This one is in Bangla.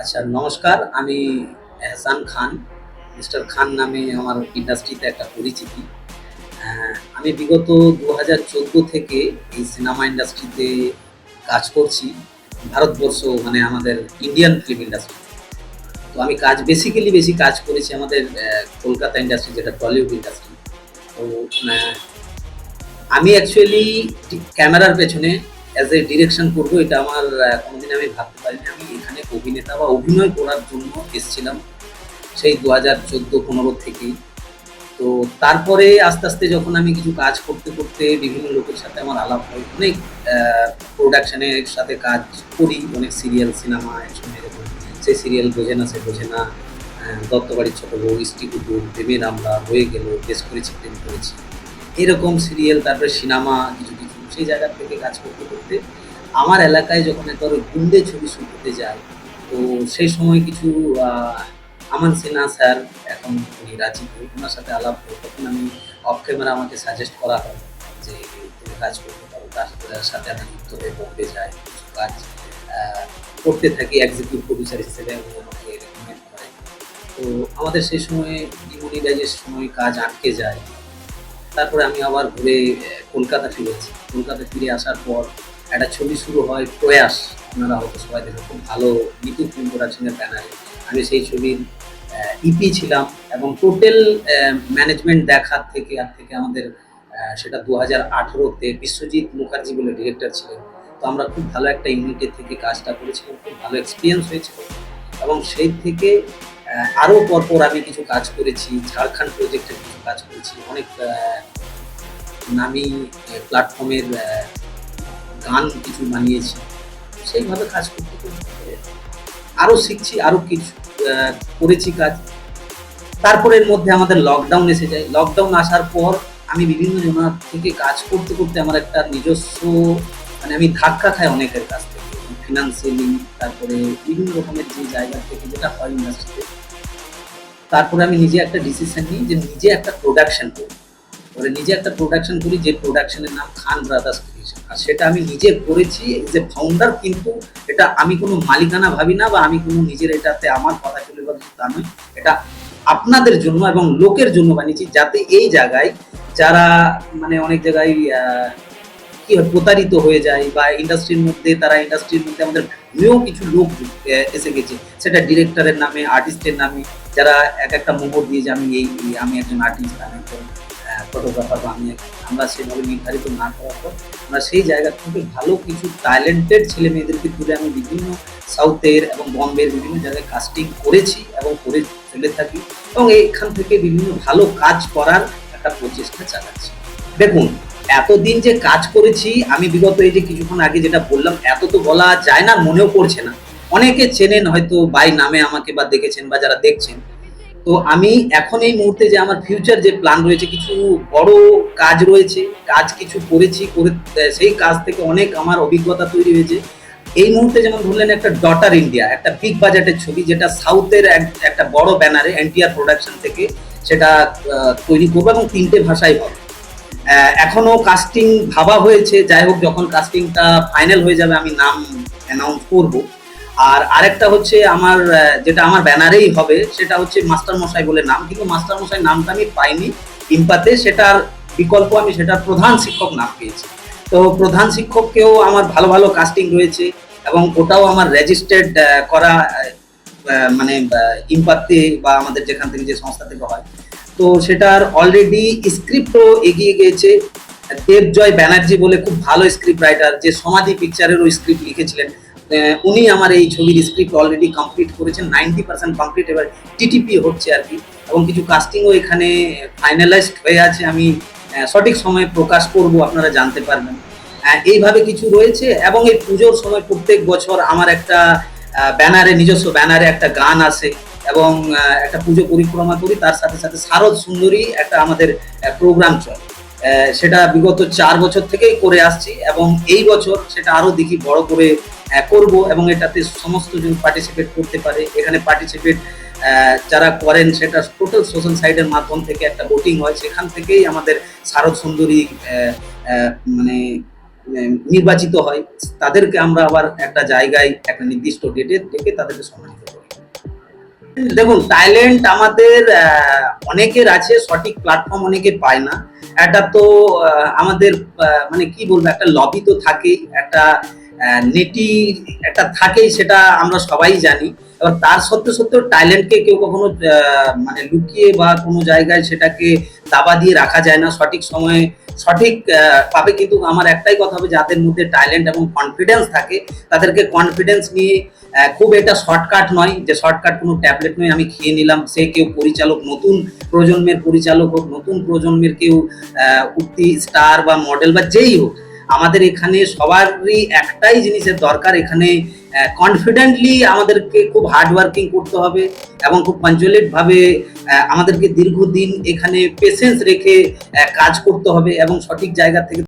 আচ্ছা, নমস্কার। আমি এহসান খান। মিস্টার খান নামে আমার ইন্ডাস্ট্রিতে একটা পরিচিতি। আমি বিগত ২০১৪ থেকে এই সিনেমা ইন্ডাস্ট্রিতে কাজ করছি। ভারতবর্ষ মানে আমাদের ইন্ডিয়ান ফিল্ম ইন্ডাস্ট্রি। তো আমি বেশি কাজ করেছি আমাদের কলকাতা ইন্ডাস্ট্রি, যেটা টলিউড ইন্ডাস্ট্রি। তো আ আমি অ্যাকচুয়ালি ক্যামেরার পেছনে অ্যাজ এ ডিরেকশন করবো, এটা আমার কোনোদিন আমি ভাবতে পারিনি। আমি এখানে অভিনেতা বা অভিনয় করার জন্য এসছিলাম সেই ২০১৪-১৫ থেকেই। তো তারপরে আস্তে যখন আমি কিছু কাজ করতে বিভিন্ন লোকের সাথে আমার আলাপ হয়। অনেক অ্যা প্রোডাকশনের সাথে কাজ করি, অনেক সিরিয়াল, সিনেমা একসঙ্গে যখন সেই সিরিয়াল 'বোঝে না সে বোঝে না', 'দত্তবাড়ির ছোট বউ', 'ইষ্টি কুটুম', 'প্রেমের আমলা', 'হয়ে গেল', 'দেশ করেছি প্রেম করেছি'। এরকম সিরিয়াল, তারপরে সিনেমা কিছু সেই জায়গা থেকে কাজ করতে আমার এলাকায় যখন একবার ওই গুন্ডে ছবি শুট হতে যায়, তো সেই সময় কিছু আ আমান সিনহা স্যার, এখন উনি রাজি, উনার সাথে আলাপ হয়। তখন আমি অফ ক্যামেরা আমাকে সাজেস্ট করা হয় যে, "তুমি কাজ করতে পারো।" তার সাথে আমি যুক্ত হয়ে বোম্বে যাই। কিছু কাজ আ করতে থাকি এক্সিকিউটিভ প্রোডিউসার হিসেবে উনি আমাকে রেকমেন্ড করেন। তো আমাদের সেই সময়ে ডিমোনিটাইজের সময় কাজ আটকে যায়। তারপরে আমি আবার ঘুরে কলকাতা ফিরেছি। কলকাতা ফিরে আসার পর একটা ছবি শুরু হয় 'প্রয়াস'। আপনারা হয়তো সবাই দেখেন, খুব ভালো মিতু ফিল্ম প্রোডাকশনের ব্যানারে। আমি সেই ছবির ইপি ছিলাম এবং টোটাল ম্যানেজমেন্ট দেখার থেকে আমাদের সেটা ২০১৮ তে বিশ্বজিৎ মুখার্জি বলে ডিরেক্টর ছিলেন। তো আমরা খুব ভালো একটা ইউনিটের থেকে কাজটা করেছিলাম। খুব ভালো এক্সপেরিয়েন্স হয়েছিল এবং সেই থেকে আরও পরপর আমি কিছু কাজ করেছি। ঝাড়খণ্ড প্রজেক্টের কিছু কাজ করেছি। অনেক নামি প্ল্যাটফর্মের গান কিছু বানিয়েছি। সেইভাবে কাজ করতে আরো শিখছি, আরো কিছু আ করেছি কাজ। তারপরে এর মধ্যে আমাদের লকডাউন এসে যায়। লকডাউন আসার পর আমি বিভিন্ন জনার থেকে কাজ করতে আমার একটা নিজস্ব, মানে আমি ধাক্কা খাই অনেকের কাছ থেকে। ফিন্যান্সিয়ালি, তারপরে বিভিন্ন রকমের যে জায়গা থেকে যেটা হয় ইন্ডাস্ট্রিতে। তারপরে আমি নিজে একটা ডিসিশন নিই যে নিজে একটা প্রোডাকশন করব। এবারে নিজে একটা প্রোডাকশন করি, যে প্রোডাকশনের নাম খান ব্রাদার্স ক্রিয়েশন। আর সেটা আমি নিজে করেছি এজ এ ফাউন্ডার, কিন্তু এটা আমি কোনো মালিকানা ভাবি না বা আমি কোনো নিজের এটাতে আমার কথা চলে বা তা নয়। এটা আপনাদের জন্য এবং লোকের জন্য বানিয়েছি, যাতে এই জায়গায় যারা মানে অনেক জায়গায় কি হয় প্রতারিত হয়ে যায় বা ইন্ডাস্ট্রির মধ্যে আমাদের ভুলেও কিছু লোক এসে গেছে। সেটা ডিরেক্টরের নামে, আর্টিস্টের নামে, যারা একটা মোহর দিয়ে যে আমি একজন আর্টিস্ট, আমি একজন ফটোগ্রাফার বা আমরা সেভাবে নির্ধারিত না করার পর আমরা সেই জায়গা থেকে ভালো কিছু ট্যালেন্টেড ছেলেমেয়েদেরকে তুলে আমি বিভিন্ন সাউথের এবং বম্বের বিভিন্ন জায়গায় কাস্টিং করেছি এবং করে চলে থাকি এবং এখান থেকে বিভিন্ন ভালো কাজ করার একটা প্রচেষ্টা চালাচ্ছি। দেখুন, এতদিন যে কাজ করেছি আমি, বিগত এই যে কিছুক্ষণ আগে যেটা বললাম, এত তো বলা যায় না, মনেও পড়ছে না। অনেকে চেনেন হয়তো বাই নামে আমাকে বা দেখেছেন বা যারা দেখছেন। তো আমি এখন এই মুহূর্তে যে আমার ফিউচার যে প্ল্যান রয়েছে, কিছু বড় কাজ রয়েছে, কাজ কিছু করেছি, সেই কাজ থেকে অনেক আমার অভিজ্ঞতা তৈরি হয়েছে। এই মুহূর্তে যেমন ধরলেন একটা ডটার ইন্ডিয়া, একটা বিগ বাজেটের ছবি, যেটা সাউথের একটা বড় ব্যানারে এনটিআর প্রোডাকশন থেকে সেটা তৈরি করবো এবং ৩ টে ভাষায় হবে। এখনো কাস্টিং ভাবা হয়েছে, যাই হোক যখন কাস্টিংটা ফাইনাল হয়ে যাবে আমি নাম অ্যানাউন্স করব। আর আরেকটা হচ্ছে আমার যেটা আমার ব্যানারেই হবে, সেটা হচ্ছে মাস্টার মশাই বলে নাম, কিন্তু মাস্টার মশাই নামটা আমি পাইনি ইম্পাতে, সেটার বিকল্প আমি সেটার প্রধান শিক্ষক নাম পেয়েছি। তো প্রধান শিক্ষককেও আমার ভালো কাস্টিং রয়েছে এবং ওটাও আমার রেজিস্টার্ড করা, মানে ইম্পাতে বা আমাদের যেখান থেকে যে সংস্থা থেকে হয়। তো সেটার অলরেডি স্ক্রিপ্টও এগিয়ে গিয়েছে। দেবজয় ব্যানার্জি বলে খুব ভালো স্ক্রিপ্ট রাইটার, যে সমাধি পিকচারেরও স্ক্রিপ্ট লিখেছিলেন, উনি আমার এই ছবির স্ক্রিপ্ট অলরেডি কমপ্লিট করেছেন, 90% কমপ্লিট, এবার টিটিপি হচ্ছে আর কি, এবং কিছু কাস্টিংও এখানে ফাইনালাইজড হয়ে আছে। আমি সঠিক সময়ে প্রকাশ করব, আপনারা জানতে পারবেন। এইভাবে কিছু রয়েছে এবং এই পুজোর সময় প্রত্যেক বছর আমার একটা নিজস্ব ব্যানারে একটা গান আসে এবং একটা পুজো পরিক্রমা করি, তার সাথে শারদ সুন্দরী একটা আমাদের প্রোগ্রাম চলে। সেটা বিগত ৪ বছর থেকেই করে আসছি এবং এই বছর সেটা আরো দেখি বড় করে করব এবং এটাতে সমস্ত জন পার্টিসিপেট করতে পারে। এখানে পার্টিসিপেট যারা করেন সেটা টোটাল সোশ্যাল সাইটের মাধ্যম থেকে একটা ভোটিং হয়, সেখান থেকেই আমাদের শারদ সুন্দরী মানে নির্বাচিত হয়। তাদেরকে আমরা আবার একটা জায়গায় একটা নির্দিষ্ট ডেটে ডেকে তাদেরকে সম্মানিত করি। দেখুন, ট্যালেন্ট আমাদের অনেকের আছে, সঠিক প্ল্যাটফর্ম অনেকে পায় না। একটা তো আমাদের মানে কি বলবো, একটা লবি তো থাকেই, একটা নেটি একটা থাকেই, সেটা আমরা সবাই জানি। এবার তার সত্ত্বেও সত্ত্বেও ট্যালেন্টকে কেউ কখনো মানে লুকিয়ে বা কোনো জায়গায় সেটাকে দাবা দিয়ে রাখা যায় না। সঠিক সময়ে সঠিক পাবে। কিন্তু আমার একটাই কথা হবে, যাদের মধ্যে ট্যালেন্ট এবং কনফিডেন্স থাকে তাদেরকে কনফিডেন্স নিয়ে খুব এটা শর্টকাট নয়, যে শর্টকাট কোনো ট্যাবলেট নয় আমি খেয়ে নিলাম, সে কেউ পরিচালক, নতুন প্রজন্মের পরিচালক হোক, নতুন প্রজন্মের কেউ উঠতি স্টার বা মডেল বা যেই হোক, আমাদের এখানে সবারই একটাই জিনিসের দরকার। এখানে কনফিডেন্টলি আমাদেরকে খুব হার্ড ওয়ার্কিং করতে হবে এবং খুব পাঞ্চুয়েট ভাবে আমাদেরকে দীর্ঘদিন এখানে পেশেন্স রেখে কাজ করতে হবে এবং সঠিক জায়গা থেকে